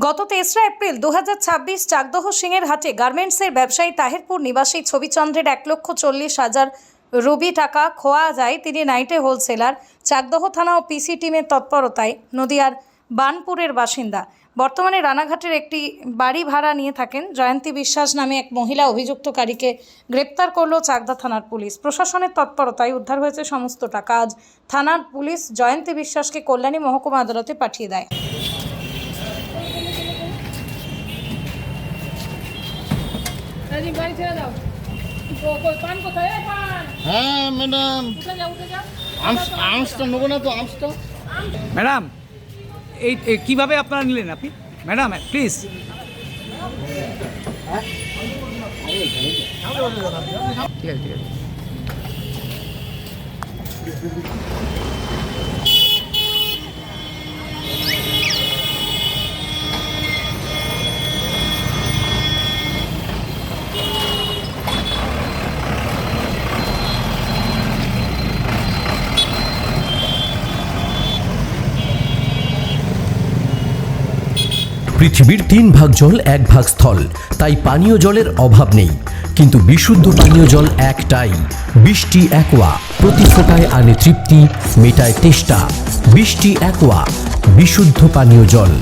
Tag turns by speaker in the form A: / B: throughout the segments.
A: গত ৩রা এপ্রিল ২০২৬ চাকদহ সিংয়ের হাটে গার্মেন্টসের ব্যবসায়ী তাহিরপুর নিবাসী ছবিচন্দ্রের ১,৪০,০০০ রুবি টাকা খোয়া যায়। তিনি নাইটে হোলসেলার। চাকদহ থানা ও পিসি টিমের তৎপরতায় নদিয়ার বানপুরের বাসিন্দা। বর্তমানে রানাঘাটের একটি বাড়ি ভাড়া নিয়ে থাকেন। জয়ন্তী বিশ্বাস নামে এক মহিলা অভিযুক্তকারীকে গ্রেপ্তার করল চাকদা থানার পুলিশ। প্রশাসনের তৎপরতায় উদ্ধার হয়েছে সমস্ত টাকা। আজ থানার পুলিশ জয়ন্তী বিশ্বাসকে কল্যাণী মহকুমা আদালতে পাঠিয়ে দেয়।
B: হ্যাঁ ম্যাডাম, আর্মসটা নেবো না তো? আর্মসটা
C: ম্যাডাম, এই কিভাবে আপনারা নিলেন আপনি? Madam please. ঠিক আছে, ঠিক আছে।
D: পৃথিবীর 3 ভাগ জল 1 ভাগ স্থল, তাই পানীয় জলের অভাব নেই। কিন্তু বিশুদ্ধ পানীয় জল একটাই, বৃষ্টি অ্যাকোয়া। প্রতি ফোঁটায় আনে তৃপ্তি, মেটায় তেষ্টা। বৃষ্টি অ্যাকোয়া, বিশুদ্ধ পানীয় জল।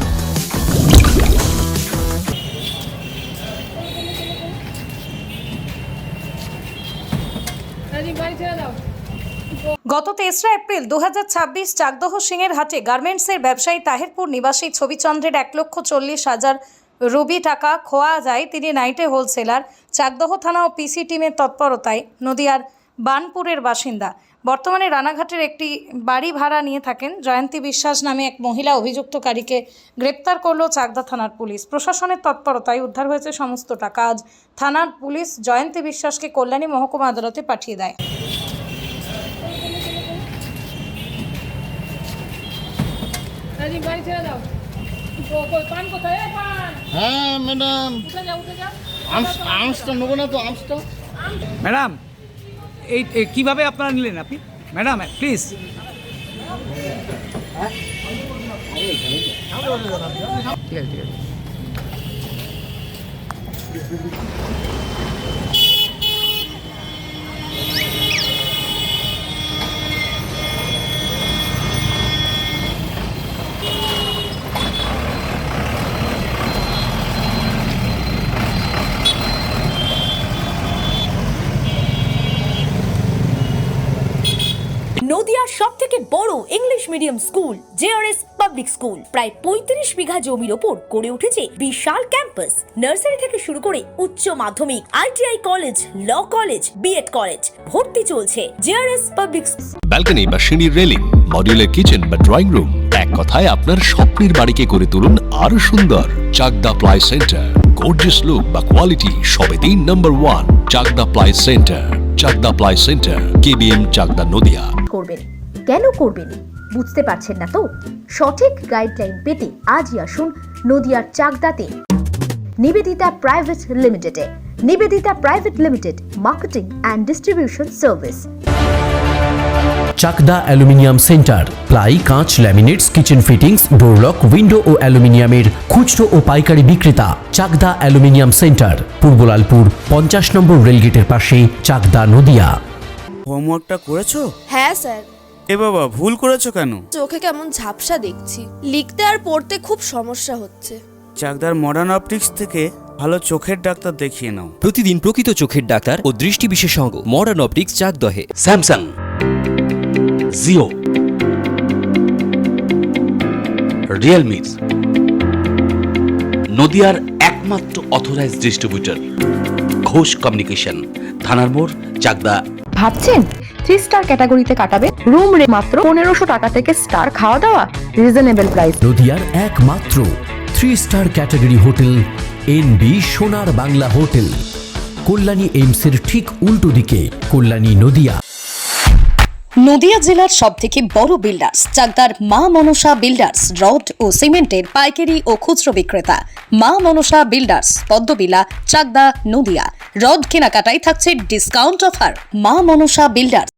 A: গত ৩রা এপ্রিল ২০২৬ চাকদহ সিংয়ের হাটে গার্মেন্টসের ব্যবসায়ী তাহিরপুর নিবাসী ছবিচন্দ্রের ১,৪০,০০০ রুবি টাকা খোয়া যায়। তিনি নাইটে হোলসেলার। চাকদহ থানা ও পিসি টিমের তৎপরতায় নদিয়ার বানপুরের বাসিন্দা। বর্তমানে রানাঘাটের একটি বাড়ি ভাড়া নিয়ে থাকেন। জয়ন্তী বিশ্বাস নামে এক মহিলা অভিযুক্তকারীকে গ্রেপ্তার করল চাকদা থানার পুলিশ। প্রশাসনের তৎপরতায় উদ্ধার হয়েছে সমস্ত টাকা। আজ থানার পুলিশ জয়ন্তী বিশ্বাসকে কল্যাণী মহকুমা আদালতে পাঠিয়ে দেয়।
B: হ্যাঁ ম্যাডাম, আর্মসটা নেবো না তো? আর্মসটা
C: ম্যাডাম, এই কিভাবে আপনারা নিলেন আপনি? Madam please. ঠিক আছে, ঠিক আছে।
E: নদিয়ার সবথেকে বড় English medium school JRS public school প্রায় ৩৫ বিঘা জমির ওপর গড়ে উঠেছে বিশাল ক্যাম্পাস। নার্সারি থেকে শুরু করে উচ্চ মাধ্যমিক, ITI college, law college, BEd college, ভর্তি চলছে জেআরএস পাবলিক।
F: ব্যালকনি বা সিঁড়ির রেলিং, মডিউলার কিচেন বা ড্রয়িং রুম, এক কথায় আপনার স্বপ্নের বাড়িকে করে তুলুন আরো সুন্দর। Chakdah ply centre, gorgeous look বা কোয়ালিটি সবে 3 number 1 Chakdah ply centre. Chakdah ply centre, KBM, Chakdah, Nadia.
G: করবেন কেন করবেন বুঝতে পারছেন না তো? সঠিক গাইডলাইন পেতে আজই আসুন নদিয়ার চাকদাতে নিবেদিতা প্রাইভেট লিমিটেডে। Nivedita private limited, marketing and distribution service.
D: Chakdah aluminium centre, ply, কাঁচ, laminates, kitchen fittings, door lock, window ও অ্যালুমিনিয়ামের খুচরো ও পাইকারি বিক্রেতা। চাকদা অ্যালুমিনিয়াম সেন্টার, পূর্ব লালপুর 50 নম্বর রেলগেটের পাশে, চাকদা, নদিয়া।
H: হোমওয়ার্কটা করেছো?
I: হ্যাঁ স্যার।
H: এ বাবা, ভুল করেছো কেন?
I: চোখে কেমন ঝাপসা দেখছি, লিখতে আর পড়তে খুব সমস্যা হচ্ছে।
H: চাকদার মডার্ন অপটিক্স থেকে ভালো চোখের ডাক্তার দেখিয়ে নাও।
J: প্রতিদিন প্রকৃত চোখের ডাক্তার ও দৃষ্টি বিশেষজ্ঞ মডার্ন অপটিক্স, চাকদহে।
K: স্যামসাং, জিও, রিয়েলমি, নদিয়ার একমাত্র অথরাইজড ডিস্ট্রিবিউটর ঘোষ কমিউনিকেশন, থানার মোড়, চাকদা।
L: ভাবছেন 3 স্টার ক্যাটাগরিতে কাটাবে? রুম রে মাত্র 1500 টাকা থেকে স্টার, খাওয়া দাওয়া রিজনেবল প্রাইস।
D: নদিয়ার একমাত্র 3 স্টার ক্যাটাগরি হোটেল এনবি সোনার বাংলা হোটেল, কল্যাণী এইমসের ঠিক উল্টো দিকে, কল্যাণী, নদিয়া।
A: নদিয়া জেলার সবথেকে বড় বিল্ডার্স চাকদার মা মনসা বিল্ডার্স, রড ও সিমেন্টের পাইকারি ও খুচরো বিক্রেতা। মা মনসা বিল্ডার্স, পদ্মবিলা, চাকদা, নদিয়া। রড কেনাকাটায় থাকছে ডিসকাউন্ট অফার। মা মনসা বিল্ডার্স।